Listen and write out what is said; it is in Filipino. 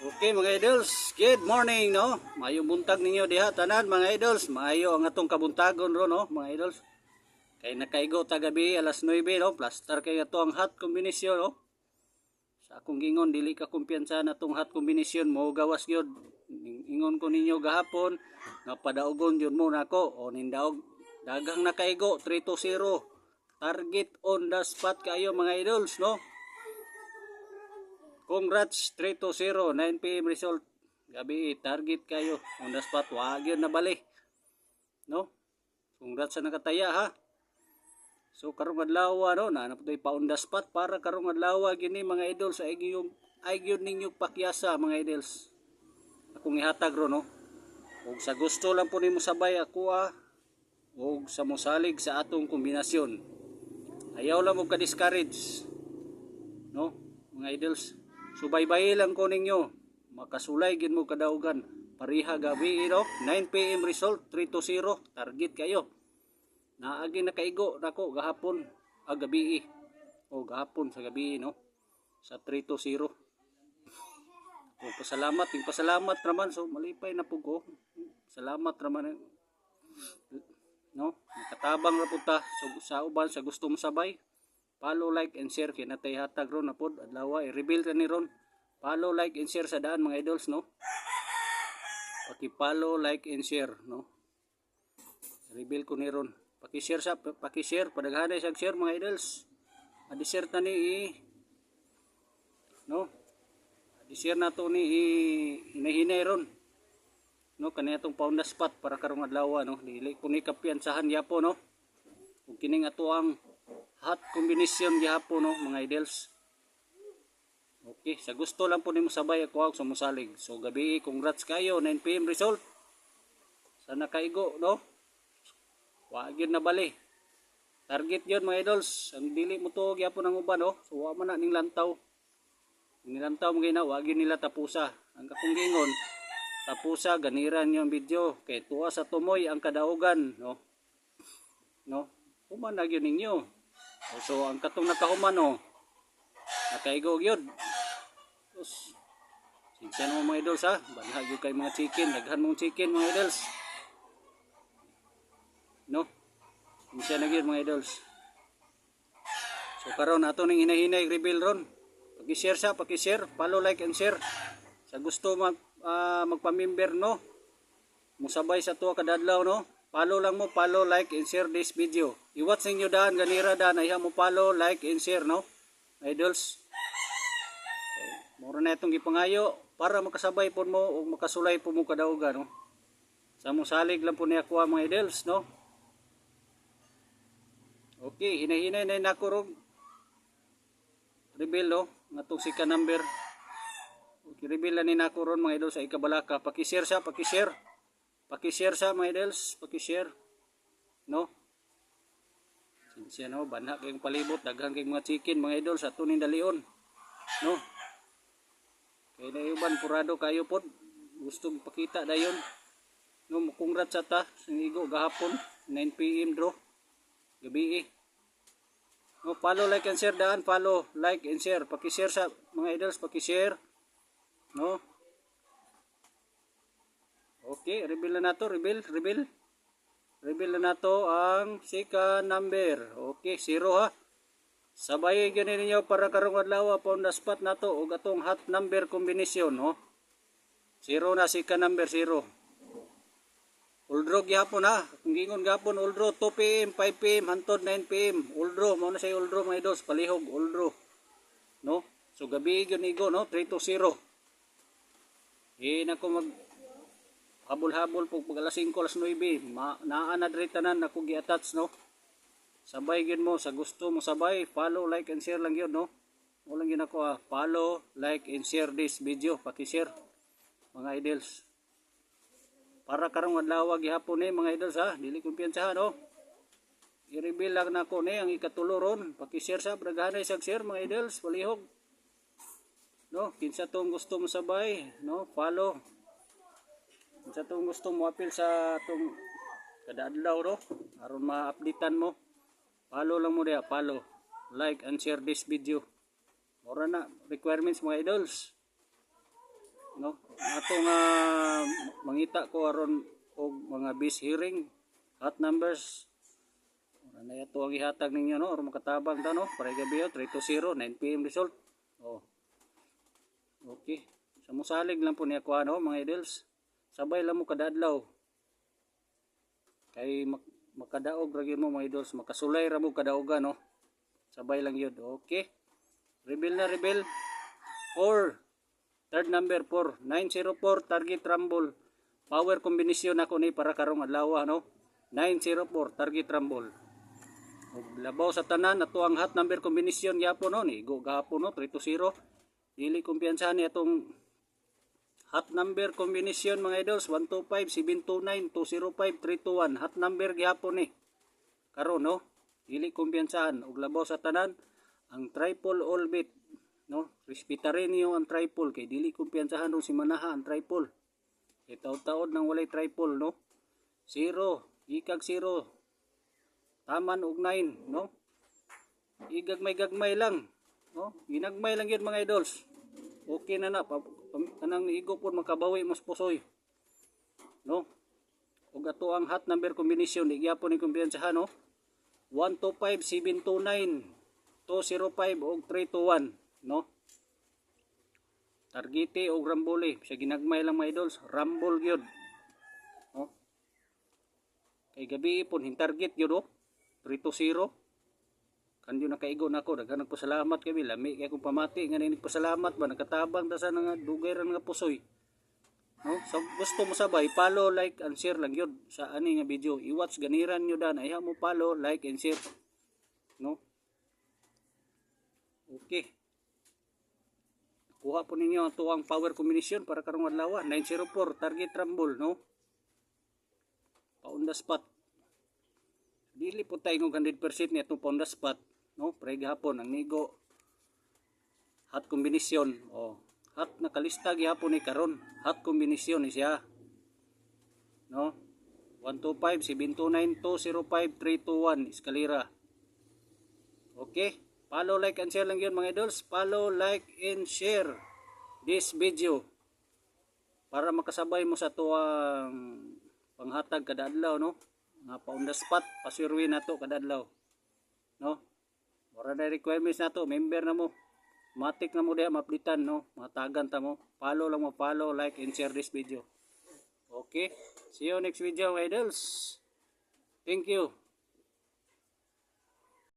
Okay mga idols, good morning no. Maayong buntag ninyo diha tanan mga idols. Maayo ang atong kabuntagon ro no mga idols. Kay nakaigo ta gabi alas 9 no, plaster kay ato ang hot combination no. Sa akong gingon dili ka kumpiyansa na tong hot combination mo gawas gyud. Ingon ko ninyo gahapon nga padaogon jud mo nako o nindaog daghang nakaigo 3-0. Target on the spot kayo mga idols no. Congrats 3-0, 9 PM result. Gabi target kayo on the spot, wag yun nabali. No? Congrats sa nakataya ha. So karong adlaw no, na napatoy pa on the spot para karong adlaw gini mga idols sa gyud ninyo pakyasa mga idols. Akong ihatag ro no. Ug sa gusto lang po nimo sabay ako ug sa mosalig sa atong kombinasyon. Ayaw lang mo ka-discourage. No? Mga idols. Subaybay lang ko ninyo. Makasulay gid mo kadaugan. Pariha gabi no. 9 PM result 3-0. Target kayo. Naagi nakaigo nako gahapon gabi o gahapon sa gabi no. Sa 3-0. O pasalamat raman so malipay na pug ko. Salamat raman no. Nakatabang ra pud ta sa uban sa gusto mo sabay. Follow, like, and share. Kinatay hatag ron na pod. Adlaw i-reveal ka ni ron. Follow, like, and share sa daan mga idols, no? Paki-follow, like, and share, no? Reveal ko ni ron. Paki-share. Padaghanay sa share mga idols. Adi-share ta ni no? Adi-share na to ni hinahinay ron. No? Kani atong found the spot para karong adlaw, no? Dili ko ni kapiyansahan yapo, no? Kung kining ato ang hot combination gihapon no mga idols. Okay, sa gusto lang po nimo sabay ako sa musalig. So gabi congrats kayo 9 PM result. Sana kaigo no. Wa gyud na bali. Target yun mga idols. Ang dili mo to gihapon ang uban no. So wa man na ning lantaw. Nilantaw mo gina wa gyud nila tapusa. Ang akong gingon tapusa ganiran yung video kay tuwa sa tumoy ang kadaugan no. No. Human na gyud ninyo. So ang katong nakahuman no. Nakaigo gyud. Tapos sinsya mo mga idols ha. Banhag yung kay mga chicken. Daghan mong chicken mga idols. No? Sinsya na gyud mga idols. So karon ato ning hinahinay reveal ron. Paki-share. Follow, like, and share. Sa gusto magpa-member no. Musabay sa tuwa kadadlaw no. Follow, like, and share this video. I-watch ninyo daan, ganira daan, ay mo follow, like, and share, no? Idols. Okay. Mura na itong gipangayo para makasabay po mo o makasulay po mo kadaugan, no? Sa mong salig lang po niya kuha mga idols, no? Okay, hinahinay na nakurog. Reveal, no? Natong sika number. Okay, reveal na ni nakuron mga idols sa ikabalaka. Paki-share siya, paki-share. Paki-share sa mga idols, paki-share. No? Sinsya no, banha kayong palibot, daghang kayong mga chicken mga idols sa tuning dalion. No? Kaya na iban purado kayo pod. Gusto pakita dayon. No, congrats sa ta, singigo gahapon 9 PM draw. Gabi No, follow, like, and share daan, follow, like, and share. Paki-share sa mga idols, paki-share. No? Okay, reveal na nato, reveal. Reveal na nato ang second number. Okay, 0 ha. Sabay gyud ninyo para karong adlaw upon the spot nato og atong hot number combination, no. 0 na second number 0. Uldro gyapon ha. Kung gingon gapon uldro 2 PM, 5 PM hantod 9 PM. Uldro mao na say uldro mga idos, palihog uldro. No? So gabi gyud igo no, 3-0. Nako mag habol-habol po pag alas 5 alas 9 naa na diri tanan ako gi-attach no. Sabay gyud mo sa gusto mo sabay, follow, like, and share lang gyud no. Wala gyud ako follow, like, and share this video, paki-share mga idols. Para karong adlaw gihapon ni mga idols ha, dili kumpiyansahan no. I-reveal lang nako ni ang ikatulo ron, paki-share sa braghanay sa share mga idols, palihog. No, kinsa tong gusto mo sabay, no, follow. Sa itong gusto mo apil sa itong kada-adlaw no? Aron ma-updatean mo. Follow lang mo diya, follow. Like and share this video. Mura na requirements mga idols. no, ato nga mangita ko aron og mga bis hearing hot numbers. Ano na ito ang ihatag ninyo, no, aron makatabang ta, no, para gabi 320 9 PM result. Oh, okay, sa musalig lang po niya ko, ano, mga idols, sabay lang mo kada adlaw kay makadaog ra gyud mo, mga idols, makasulay ra mo kadaogan, no, sabay lang yun. Okay, reveal na, reveal 4, third number 4 904 target rumble power combination ako ni para karong adlaw, no, 904 target rumble. Ug labaw sa tanan ato ang hot number combination gyapon, no, ni go gahapon, no, 320. Dili kumpiyansa ni atong hot number combination, mga idols, 125 729 205 321 hot number gyapon ni karon, no, dili kumpiyansahan. Ug labaw sa tanan ang triple all bet, no, respetarin niyo ang triple kay dili kumpiyansahan ron si manaha ang triple. Kay taud-taud nang walay triple, no, 0 ikag 0 taman og 9, no, igagmay-gagmay lang, no, ginagmay lang yun, mga idols. Okay na na, kanang igo po makabawi mas pusoy, no. Ug ato ang hot number combination di gyapon ni kumpiyansahan, no, 125 729 205 og 321, no, targete og rambole siya ginagmay lang, mga idols, rumble gyud, no, kay gabi pon hin target gyud, oh, 320. Kanyo nakaigo na ako, daghan nagpasalamat kami, lami kay kung pamati nga nagpasalamat ba, nakatabang ta sa nga dugay ra nga pusoy, no. So gusto mo sabay, follow, like and share lang yun sa ani nga video. I-watch ganiran nyo dan, ayaw mo follow, like and share, no. Okay, kuha po ninyo ang tuwang power combination para karong adlaw, 904 target rumble, no, on the spot. Dili po tayo ng 100% niya itong on the spot, no, pre gihapon ang nigo hot combination, oh, hot nakalista gihapon ni karon, hot combination ni siya, no, 125 729 205 321 eskalera. Okay, follow, like and share lang yun, mga idols, follow, like and share this video para makasabay mo sa tuwang panghatag kada adlaw, no, nga pa on the spot pasirwi nato kada adlaw, no. Mura na requirements nato, member na mo, matik na mo diha maplitan, no, matagan ta mo. Follow lang mo, follow, like and share this video. Okay, see you next video, mga idols. Thank you.